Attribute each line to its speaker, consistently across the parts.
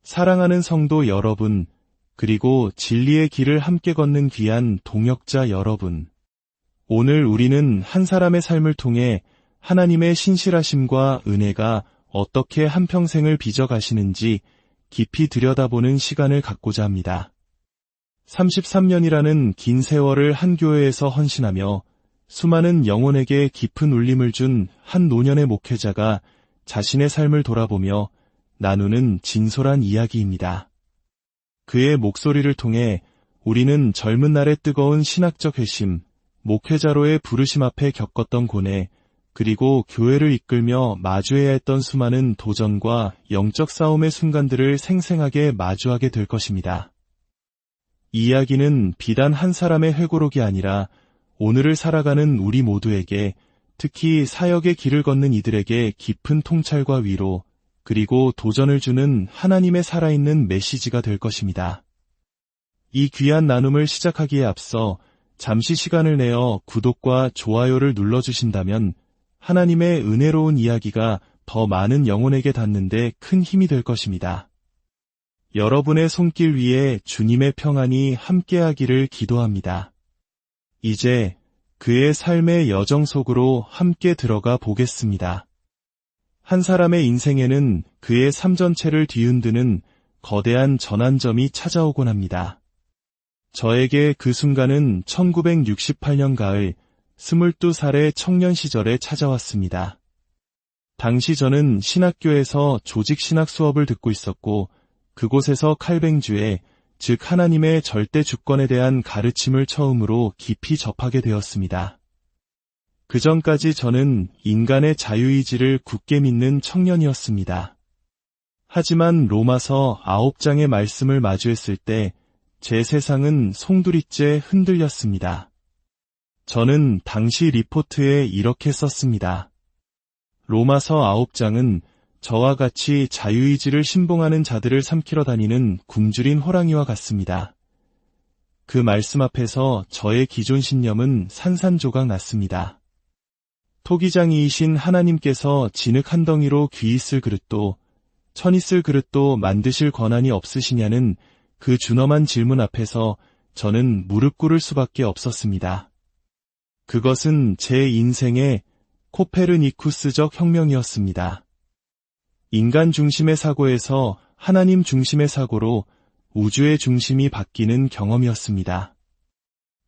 Speaker 1: 사랑하는 성도 여러분, 그리고 진리의 길을 함께 걷는 귀한 동역자 여러분. 오늘 우리는 한 사람의 삶을 통해 하나님의 신실하심과 은혜가 어떻게 한평생을 빚어가시는지 깊이 들여다보는 시간을 갖고자 합니다. 33년이라는 긴 세월을 한 교회에서 헌신하며 수많은 영혼에게 깊은 울림을 준 한 노년의 목회자가 자신의 삶을 돌아보며 나누는 진솔한 이야기입니다. 그의 목소리를 통해 우리는 젊은 날의 뜨거운 신학적 회심, 목회자로의 부르심 앞에 겪었던 고뇌, 그리고 교회를 이끌며 마주해야 했던 수많은 도전과 영적 싸움의 순간들을 생생하게 마주하게 될 것입니다. 이 이야기는 비단 한 사람의 회고록이 아니라 오늘을 살아가는 우리 모두에게, 특히 사역의 길을 걷는 이들에게 깊은 통찰과 위로, 그리고 도전을 주는 하나님의 살아있는 메시지가 될 것입니다. 이 귀한 나눔을 시작하기에 앞서 잠시 시간을 내어 구독과 좋아요를 눌러주신다면 하나님의 은혜로운 이야기가 더 많은 영혼에게 닿는데 큰 힘이 될 것입니다. 여러분의 손길 위에 주님의 평안이 함께하기를 기도합니다. 이제 그의 삶의 여정 속으로 함께 들어가 보겠습니다. 한 사람의 인생에는 그의 삶 전체를 뒤흔드는 거대한 전환점이 찾아오곤 합니다. 저에게 그 순간은 1968년 가을 22살의 청년 시절에 찾아왔습니다. 당시 저는 신학교에서 조직신학 수업을 듣고 있었고 그곳에서 칼뱅주의, 즉 하나님의 절대 주권에 대한 가르침을 처음으로 깊이 접하게 되었습니다. 그 전까지 저는 인간의 자유의지를 굳게 믿는 청년이었습니다. 하지만 로마서 9장의 말씀을 마주했을 때 제 세상은 송두리째 흔들렸습니다. 저는 당시 리포트에 이렇게 썼습니다. 로마서 9장은 저와 같이 자유의지를 신봉하는 자들을 삼키러 다니는 굶주린 호랑이와 같습니다. 그 말씀 앞에서 저의 기존 신념은 산산조각 났습니다. 토기장이이신 하나님께서 진흙 한 덩이로 귀 있을 그릇도 천 있을 그릇도 만드실 권한이 없으시냐는 그 준엄한 질문 앞에서 저는 무릎 꿇을 수밖에 없었습니다. 그것은 제 인생의 코페르니쿠스적 혁명이었습니다. 인간 중심의 사고에서 하나님 중심의 사고로 우주의 중심이 바뀌는 경험이었습니다.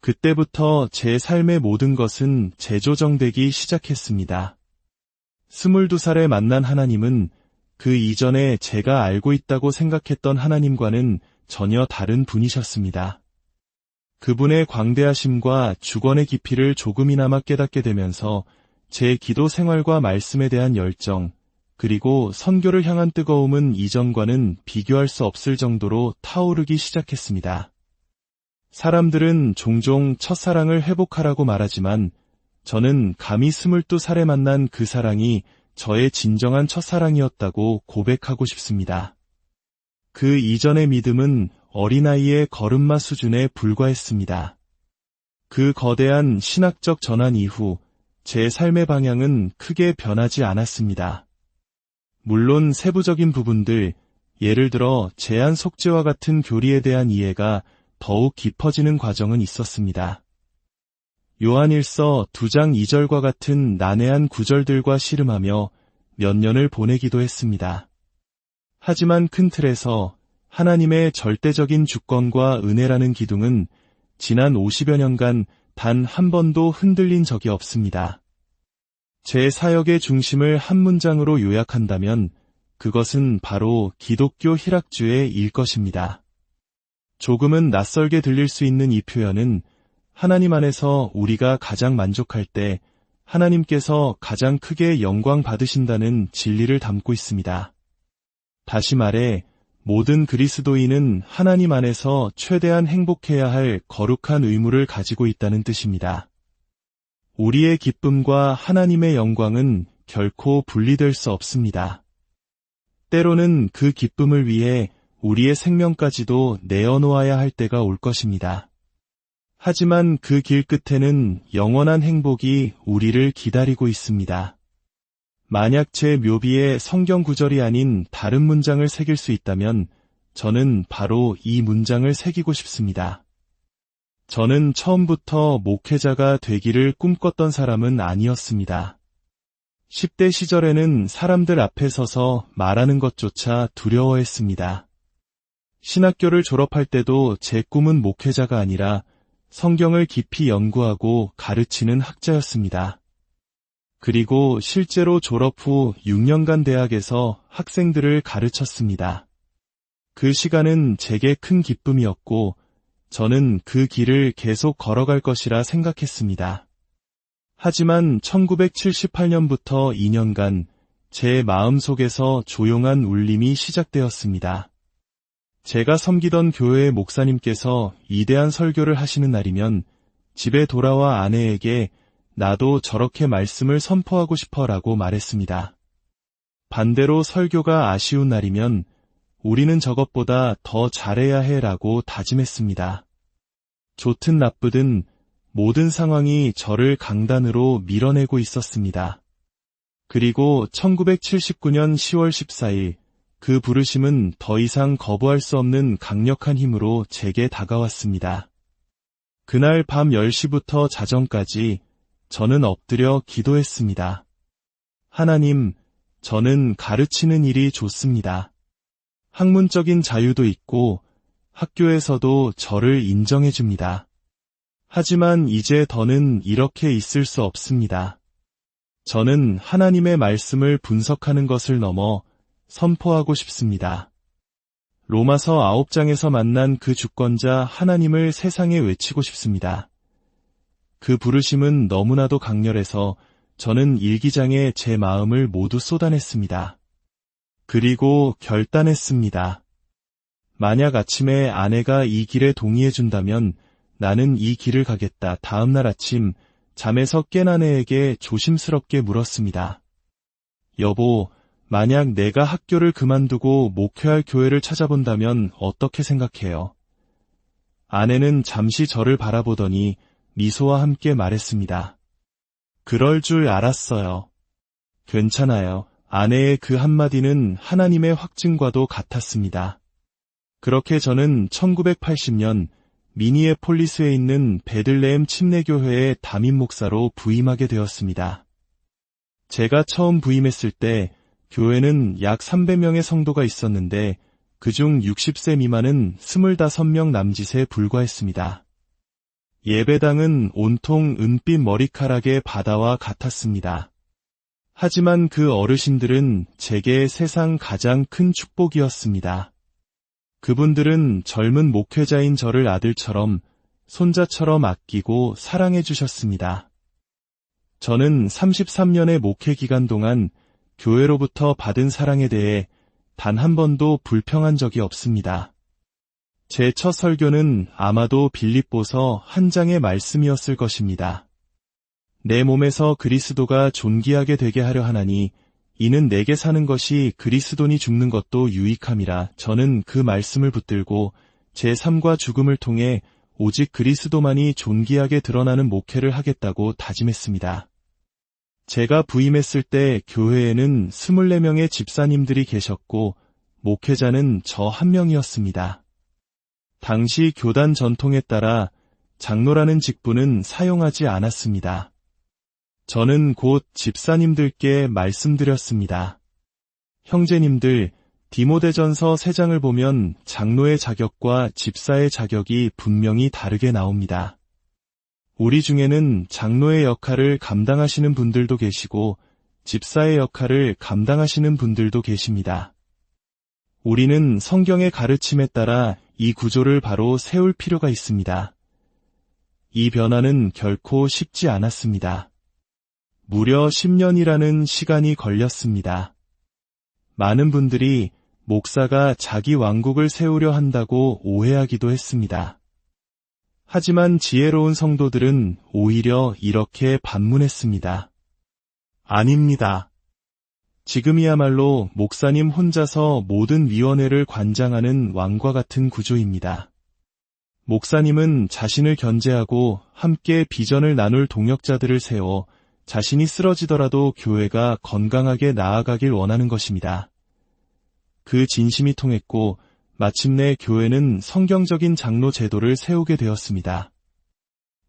Speaker 1: 그때부터 제 삶의 모든 것은 재조정되기 시작했습니다. 22살에 만난 하나님은 그 이전에 제가 알고 있다고 생각했던 하나님과는 전혀 다른 분이셨습니다. 그분의 광대하심과 주권의 깊이를 조금이나마 깨닫게 되면서 제 기도 생활과 말씀에 대한 열정, 그리고 선교를 향한 뜨거움은 이전과는 비교할 수 없을 정도로 타오르기 시작했습니다. 사람들은 종종 첫사랑을 회복하라고 말하지만 저는 감히 22살에 만난 그 사랑이 저의 진정한 첫사랑이었다고 고백하고 싶습니다. 그 이전의 믿음은 어린아이의 걸음마 수준에 불과했습니다. 그 거대한 신학적 전환 이후 제 삶의 방향은 크게 변하지 않았습니다. 물론 세부적인 부분들, 예를 들어 제한 속죄와 같은 교리에 대한 이해가 더욱 깊어지는 과정은 있었습니다. 요한일서 2장 2절과 같은 난해한 구절들과 씨름하며 몇 년을 보내기도 했습니다. 하지만 큰 틀에서 하나님의 절대적인 주권과 은혜라는 기둥은 지난 50여 년간 단 한 번도 흔들린 적이 없습니다. 제 사역의 중심을 한 문장으로 요약한다면 그것은 바로 기독교 희락주의 일 것입니다. 조금은 낯설게 들릴 수 있는 이 표현은 하나님 안에서 우리가 가장 만족할 때 하나님께서 가장 크게 영광 받으신다는 진리를 담고 있습니다. 다시 말해 모든 그리스도인은 하나님 안에서 최대한 행복해야 할 거룩한 의무를 가지고 있다는 뜻입니다. 우리의 기쁨과 하나님의 영광은 결코 분리될 수 없습니다. 때로는 그 기쁨을 위해 우리의 생명까지도 내어놓아야 할 때가 올 것입니다. 하지만 그 길 끝에는 영원한 행복이 우리를 기다리고 있습니다. 만약 제 묘비에 성경 구절이 아닌 다른 문장을 새길 수 있다면 저는 바로 이 문장을 새기고 싶습니다. 저는 처음부터 목회자가 되기를 꿈꿨던 사람은 아니었습니다. 10대 시절에는 사람들 앞에 서서 말하는 것조차 두려워했습니다. 신학교를 졸업할 때도 제 꿈은 목회자가 아니라 성경을 깊이 연구하고 가르치는 학자였습니다. 그리고 실제로 졸업 후 6년간 대학에서 학생들을 가르쳤습니다. 그 시간은 제게 큰 기쁨이었고 저는 그 길을 계속 걸어갈 것이라 생각했습니다. 하지만 1978년부터 2년간 제 마음속에서 조용한 울림이 시작되었습니다. 제가 섬기던 교회의 목사님께서 위대한 설교를 하시는 날이면 집에 돌아와 아내에게 나도 저렇게 말씀을 선포하고 싶어라고 말했습니다. 반대로 설교가 아쉬운 날이면 우리는 저것보다 더 잘해야 해라고 다짐했습니다. 좋든 나쁘든 모든 상황이 저를 강단으로 밀어내고 있었습니다. 그리고 1979년 10월 14일 그 부르심은 더 이상 거부할 수 없는 강력한 힘으로 제게 다가왔습니다. 그날 밤 10시부터 자정까지 저는 엎드려 기도했습니다. 하나님, 저는 가르치는 일이 좋습니다. 학문적인 자유도 있고 학교에서도 저를 인정해 줍니다. 하지만 이제 더는 이렇게 있을 수 없습니다. 저는 하나님의 말씀을 분석하는 것을 넘어 선포하고 싶습니다. 로마서 9장에서 만난 그 주권자 하나님을 세상에 외치고 싶습니다. 그 부르심은 너무나도 강렬해서 저는 일기장에 제 마음을 모두 쏟아냈습니다. 그리고 결단했습니다. 만약 아침에 아내가 이 길에 동의해준다면 나는 이 길을 가겠다. 다음날 아침 잠에서 깬 아내에게 조심스럽게 물었습니다. 여보, 만약 내가 학교를 그만두고 목회할 교회를 찾아본다면 어떻게 생각해요? 아내는 잠시 저를 바라보더니 미소와 함께 말했습니다. 그럴 줄 알았어요. 괜찮아요. 아내의 그 한마디는 하나님의 확증과도 같았습니다. 그렇게 저는 1980년 미니애폴리스에 있는 베들레헴 침례교회의 담임 목사로 부임하게 되었습니다. 제가 처음 부임했을 때 교회는 약 300명의 성도가 있었는데 그중 60세 미만은 25명 남짓에 불과했습니다. 예배당은 온통 은빛 머리카락의 바다와 같았습니다. 하지만 그 어르신들은 제게 세상 가장 큰 축복이었습니다. 그분들은 젊은 목회자인 저를 아들처럼, 손자처럼 아끼고 사랑해 주셨습니다. 저는 33년의 목회 기간 동안 교회로부터 받은 사랑에 대해 단 한 번도 불평한 적이 없습니다. 제 첫 설교는 아마도 빌립보서 한 장의 말씀이었을 것입니다. 내 몸에서 그리스도가 존귀하게 되게 하려 하나니 이는 내게 사는 것이 그리스도니 죽는 것도 유익함이라. 저는 그 말씀을 붙들고 제 삶과 죽음을 통해 오직 그리스도만이 존귀하게 드러나는 목회를 하겠다고 다짐했습니다. 제가 부임했을 때 교회에는 24명의 집사님들이 계셨고 목회자는 저 한 명이었습니다. 당시 교단 전통에 따라 장로라는 직분은 사용하지 않았습니다. 저는 곧 집사님들께 말씀드렸습니다. 형제님들, 디모데전서 3장을 보면 장로의 자격과 집사의 자격이 분명히 다르게 나옵니다. 우리 중에는 장로의 역할을 감당하시는 분들도 계시고 집사의 역할을 감당하시는 분들도 계십니다. 우리는 성경의 가르침에 따라 이 구조를 바로 세울 필요가 있습니다. 이 변화는 결코 쉽지 않았습니다. 무려 10년이라는 시간이 걸렸습니다. 많은 분들이 목사가 자기 왕국을 세우려 한다고 오해하기도 했습니다. 하지만 지혜로운 성도들은 오히려 이렇게 반문했습니다. 아닙니다. 지금이야말로 목사님 혼자서 모든 위원회를 관장하는 왕과 같은 구조입니다. 목사님은 자신을 견제하고 함께 비전을 나눌 동역자들을 세워 자신이 쓰러지더라도 교회가 건강하게 나아가길 원하는 것입니다. 그 진심이 통했고 마침내 교회는 성경적인 장로 제도를 세우게 되었습니다.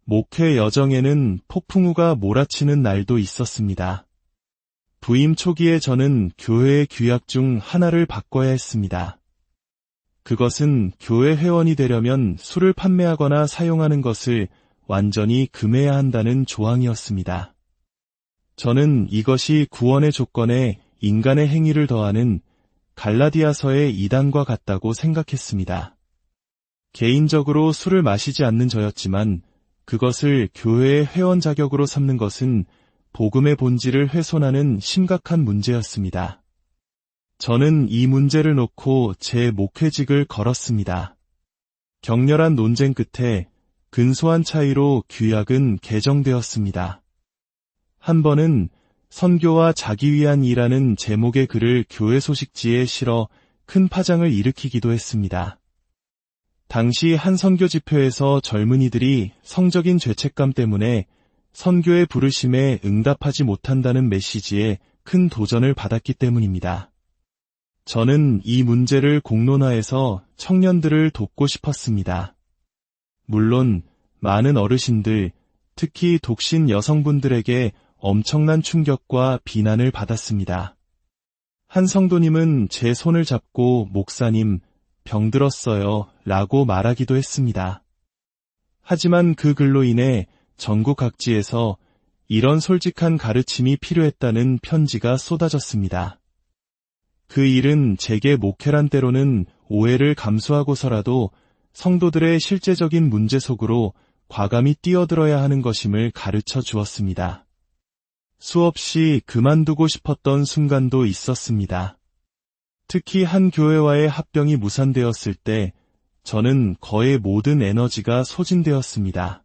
Speaker 1: 목회 여정에는 폭풍우가 몰아치는 날도 있었습니다. 부임 초기에 저는 교회의 규약 중 하나를 바꿔야 했습니다. 그것은 교회 회원이 되려면 술을 판매하거나 사용하는 것을 완전히 금해야 한다는 조항이었습니다. 저는 이것이 구원의 조건에 인간의 행위를 더하는 갈라디아서의 이단과 같다고 생각했습니다. 개인적으로 술을 마시지 않는 저였지만 그것을 교회의 회원 자격으로 삼는 것은 복음의 본질을 훼손하는 심각한 문제였습니다. 저는 이 문제를 놓고 제 목회직을 걸었습니다. 격렬한 논쟁 끝에 근소한 차이로 규약은 개정되었습니다. 한 번은 선교와 자기 위한 일하는 제목의 글을 교회 소식지에 실어 큰 파장을 일으키기도 했습니다. 당시 한 선교 집회에서 젊은이들이 성적인 죄책감 때문에 선교의 부르심에 응답하지 못한다는 메시지에 큰 도전을 받았기 때문입니다. 저는 이 문제를 공론화해서 청년들을 돕고 싶었습니다. 물론 많은 어르신들, 특히 독신 여성분들에게 엄청난 충격과 비난을 받았습니다. 한 성도님은 제 손을 잡고 목사님, 병들었어요 라고 말하기도 했습니다. 하지만 그 글로 인해 전국 각지에서 이런 솔직한 가르침이 필요했다는 편지가 쏟아졌습니다. 그 일은 제게 목회란 때로는 오해를 감수하고서라도 성도들의 실제적인 문제 속으로 과감히 뛰어들어야 하는 것임을 가르쳐 주었습니다. 수없이 그만두고 싶었던 순간도 있었습니다. 특히 한 교회와의 합병이 무산되었을 때 저는 거의 모든 에너지가 소진되었습니다.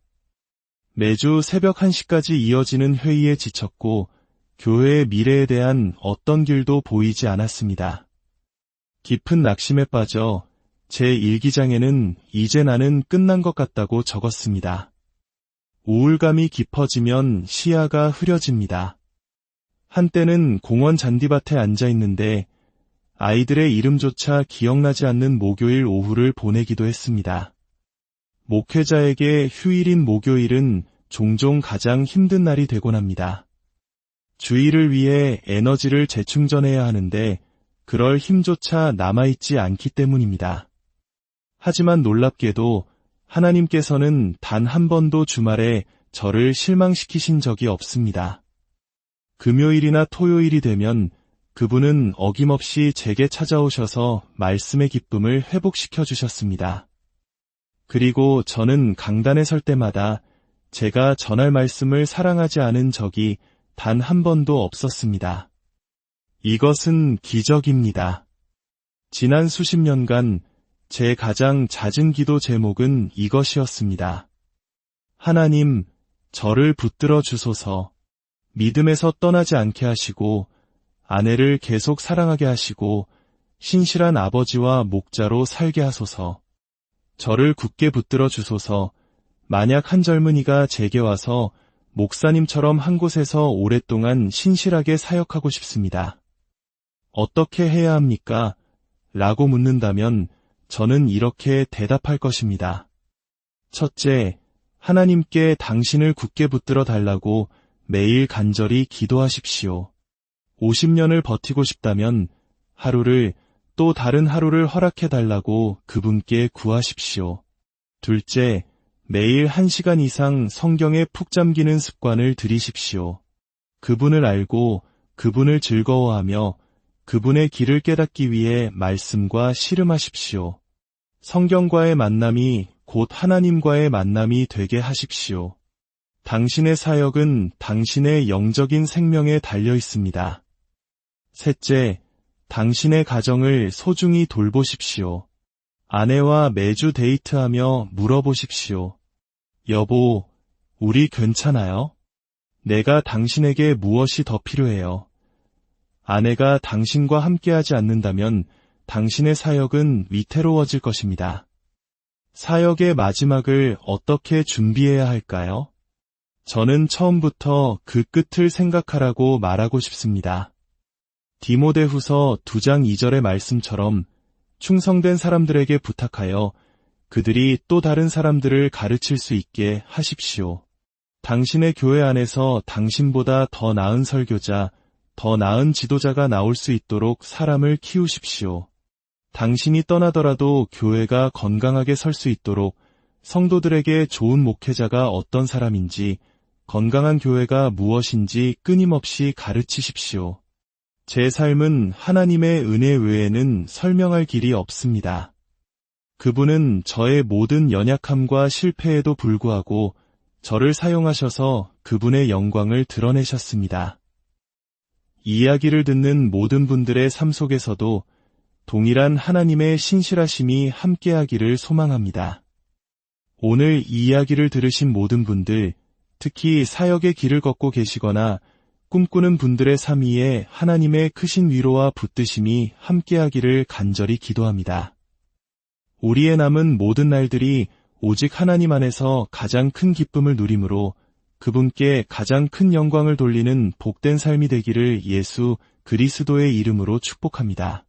Speaker 1: 매주 새벽 1시까지 이어지는 회의에 지쳤고 교회의 미래에 대한 어떤 길도 보이지 않았습니다. 깊은 낙심에 빠져 제 일기장에는 이제 나는 끝난 것 같다고 적었습니다. 우울감이 깊어지면 시야가 흐려집니다. 한때는 공원 잔디밭에 앉아 있는데 아이들의 이름조차 기억나지 않는 목요일 오후를 보내기도 했습니다. 목회자에게 휴일인 목요일은 종종 가장 힘든 날이 되곤 합니다. 주일을 위해 에너지를 재충전해야 하는데 그럴 힘조차 남아있지 않기 때문입니다. 하지만 놀랍게도 하나님께서는 단 한 번도 주말에 저를 실망시키신 적이 없습니다. 금요일이나 토요일이 되면 그분은 어김없이 제게 찾아오셔서 말씀의 기쁨을 회복시켜 주셨습니다. 그리고 저는 강단에 설 때마다 제가 전할 말씀을 사랑하지 않은 적이 단 한 번도 없었습니다. 이것은 기적입니다. 지난 수십 년간 제 가장 잦은 기도 제목은 이것이었습니다. 하나님, 저를 붙들어 주소서. 믿음에서 떠나지 않게 하시고 아내를 계속 사랑하게 하시고 신실한 아버지와 목자로 살게 하소서. 저를 굳게 붙들어 주소서. 만약 한 젊은이가 제게 와서 목사님처럼 한 곳에서 오랫동안 신실하게 사역하고 싶습니다. 어떻게 해야 합니까? 라고 묻는다면 저는 이렇게 대답할 것입니다. 첫째, 하나님께 당신을 굳게 붙들어 달라고 매일 간절히 기도하십시오. 50년을 버티고 싶다면 하루를 또 다른 하루를 허락해 달라고 그분께 구하십시오. 둘째, 매일 1시간 이상 성경에 푹 잠기는 습관을 들이십시오. 그분을 알고 그분을 즐거워하며 그분의 길을 깨닫기 위해 말씀과 씨름하십시오. 성경과의 만남이 곧 하나님과의 만남이 되게 하십시오. 당신의 사역은 당신의 영적인 생명에 달려 있습니다. 셋째, 당신의 가정을 소중히 돌보십시오. 아내와 매주 데이트하며 물어보십시오. 여보, 우리 괜찮아요? 내가 당신에게 무엇이 더 필요해요? 아내가 당신과 함께하지 않는다면 당신의 사역은 위태로워질 것입니다. 사역의 마지막을 어떻게 준비해야 할까요? 저는 처음부터 그 끝을 생각하라고 말하고 싶습니다. 디모데후서 2장 2절의 말씀처럼 충성된 사람들에게 부탁하여 그들이 또 다른 사람들을 가르칠 수 있게 하십시오. 당신의 교회 안에서 당신보다 더 나은 설교자, 더 나은 지도자가 나올 수 있도록 사람을 키우십시오. 당신이 떠나더라도 교회가 건강하게 설 수 있도록 성도들에게 좋은 목회자가 어떤 사람인지, 건강한 교회가 무엇인지 끊임없이 가르치십시오. 제 삶은 하나님의 은혜 외에는 설명할 길이 없습니다. 그분은 저의 모든 연약함과 실패에도 불구하고 저를 사용하셔서 그분의 영광을 드러내셨습니다. 이 이야기를 듣는 모든 분들의 삶 속에서도 동일한 하나님의 신실하심이 함께하기를 소망합니다. 오늘 이 이야기를 들으신 모든 분들, 특히 사역의 길을 걷고 계시거나 꿈꾸는 분들의 삶 위에 하나님의 크신 위로와 붙드심이 함께하기를 간절히 기도합니다. 우리의 남은 모든 날들이 오직 하나님 안에서 가장 큰 기쁨을 누림으로 그분께 가장 큰 영광을 돌리는 복된 삶이 되기를 예수 그리스도의 이름으로 축복합니다.